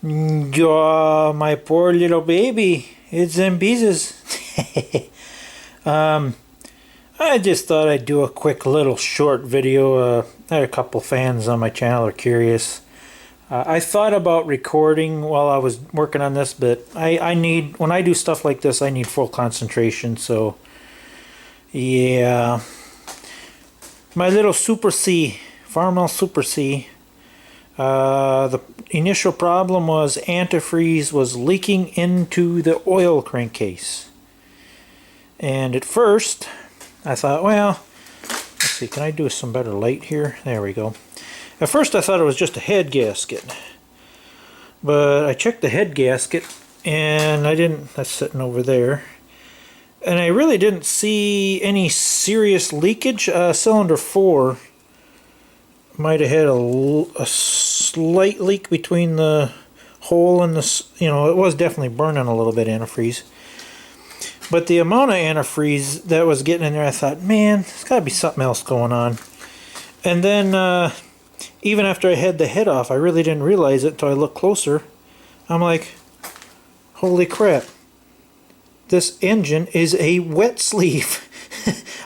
Oh, my poor little baby. It's them beezes. I just thought I'd do a quick little short video. I had a couple fans on my channel are curious. I thought about recording while I was working on this, but I need, when I do stuff like this, I need full concentration. So, yeah. My little Super C, Farmall Super C. The initial problem was antifreeze was leaking into the oil crankcase. And at first, I thought, well, let's see, can I do some better light here? There we go. At first I thought it was just a head gasket. But I checked the head gasket and I didn't, that's sitting over there. And I really didn't see any serious leakage. Cylinder 4 might have had a slight leak between the hole and the, it was definitely burning a little bit antifreeze. But the amount of antifreeze that was getting in there, I thought, man, there's got to be something else going on. And then even after I had the head off, I really didn't realize it until I looked closer. I'm like, holy crap. This engine is a wet sleeve.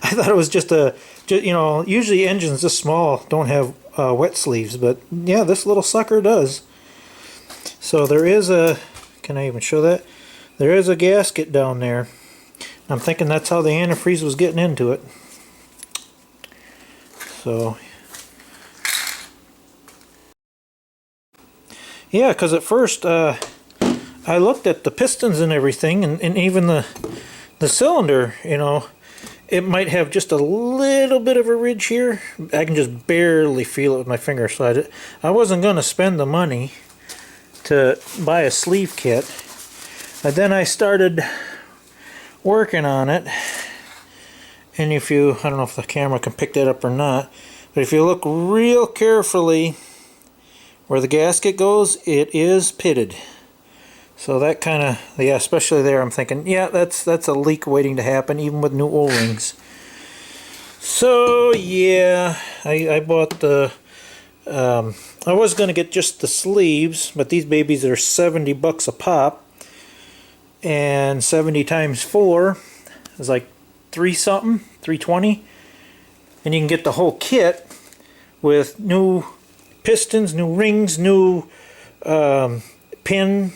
I thought it was just usually engines this small don't have wet sleeves, but yeah, this little sucker does. So there is a, can I even show that? There is a gasket down there. I'm thinking that's how the antifreeze was getting into it. So, yeah, because at first I looked at the pistons and everything, and even the cylinder, it might have just a little bit of a ridge here. I can just barely feel it with my finger, so I wasn't going to spend the money to buy a sleeve kit. But then I started working on it, and if you, I don't know if the camera can pick that up or not, but if you look real carefully where the gasket goes, it is pitted. So that kind of, yeah, especially there, I'm thinking, yeah, that's a leak waiting to happen, even with new O-rings. So yeah, I bought the, I was going to get just the sleeves, but these babies are 70 bucks a pop. And 70 times 4 is like 320, and you can get the whole kit with new pistons, new rings, new pin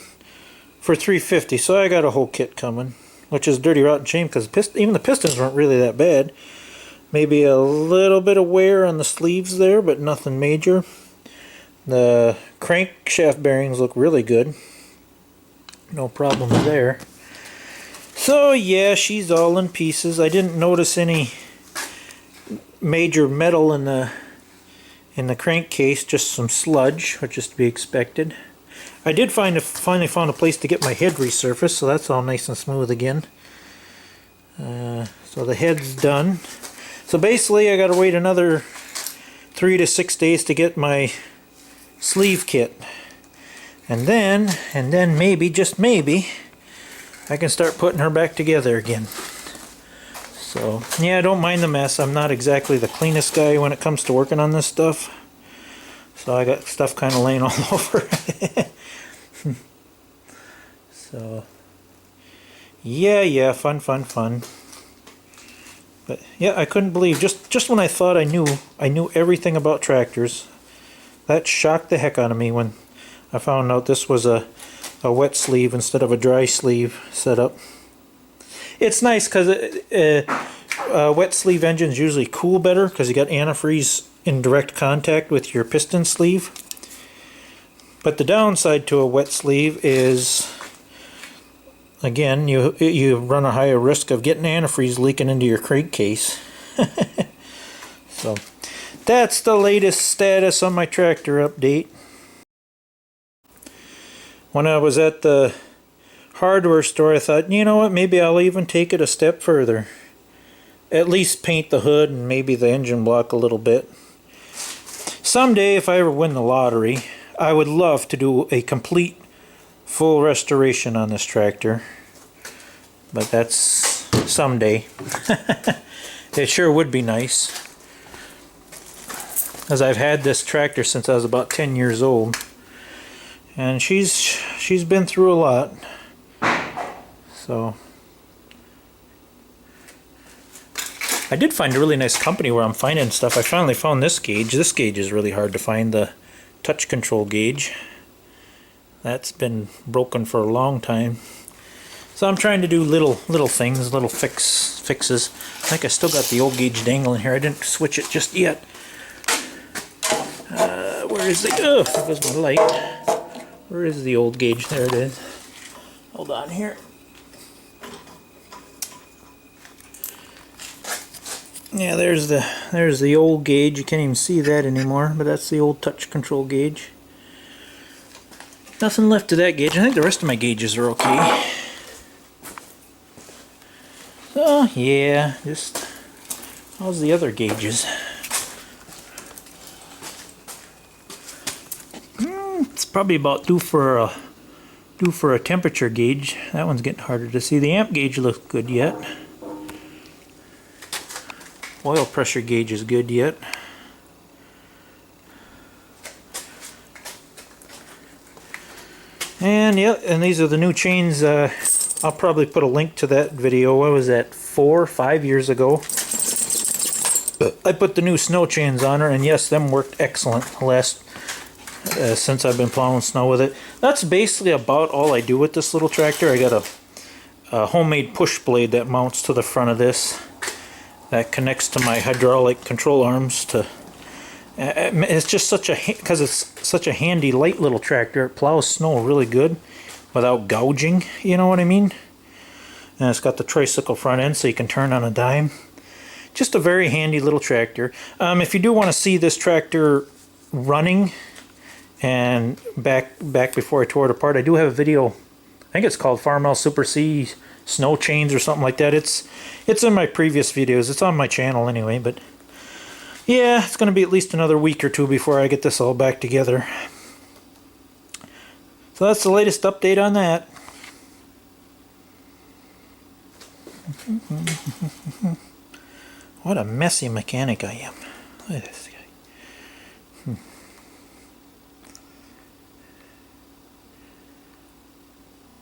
for $350. So I got a whole kit coming, which is dirty rotten shame because even the pistons weren't really that bad. Maybe a little bit of wear on the sleeves there, but nothing major. The crankshaft bearings look really good. No problems there. So yeah, she's all in pieces. I didn't notice any major metal in the crankcase, just some sludge, which is to be expected. I did finally found a place to get my head resurfaced, so that's all nice and smooth again. So the head's done. So basically I gotta wait another 3 to 6 days to get my sleeve kit. And then maybe, just maybe, I can start putting her back together again. So, yeah, I don't mind the mess. I'm not exactly the cleanest guy when it comes to working on this stuff. So I got stuff kind of laying all over. So, yeah, fun. But yeah, I couldn't believe, just when I thought I knew everything about tractors, that shocked the heck out of me when I found out this was a wet sleeve instead of a dry sleeve setup. It's nice because wet sleeve engines usually cool better because you got antifreeze in direct contact with your piston sleeve. But the downside to a wet sleeve is, again, you run a higher risk of getting antifreeze leaking into your crankcase. So that's the latest status on my tractor update. When I was at the hardware store, I thought, you know what, maybe I'll even take it a step further. At least paint the hood and maybe the engine block a little bit. Someday, if I ever win the lottery, I would love to do a complete full restoration on this tractor. But that's someday. It sure would be nice. As I've had this tractor since I was about 10 years old. and she's been through a lot. So I did find a really nice company where I'm finding stuff. I finally found this gauge. This gauge is really hard to find, the touch control gauge. That's been broken for a long time. So I'm trying to do little things, little fixes. I think I still got the old gauge dangling here. I didn't switch it just yet. Where is the... Oh, there goes my light. Where is the old gauge? There it is. Hold on here. Yeah, there's the old gauge. You can't even see that anymore, but that's the old touch control gauge. Nothing left of that gauge. I think the rest of my gauges are okay. So yeah, just how's the other gauges? It's probably about due for a temperature gauge. That one's getting harder to see. The amp gauge looks good yet. Oil pressure gauge is good yet. And yeah, and these are the new chains. I'll probably put a link to that video. What was that, 4 or 5 years ago? I put the new snow chains on her, and yes, them worked excellent since I've been plowing snow with it. That's basically about all I do with this little tractor. I got a homemade push blade that mounts to the front of this. That connects to my hydraulic control arms. It's just because it's such a handy, light little tractor. It plows snow really good without gouging, you know what I mean? And it's got the tricycle front end so you can turn on a dime. Just a very handy little tractor. If you do want to see this tractor running and back before I tore it apart, I do have a video. I think it's called Farmall Super C Snow Chains or something like that. It's in my previous videos. It's on my channel anyway, but yeah, it's going to be at least another week or two before I get this all back together. So that's the latest update on that. What a messy mechanic I am. Look at this guy.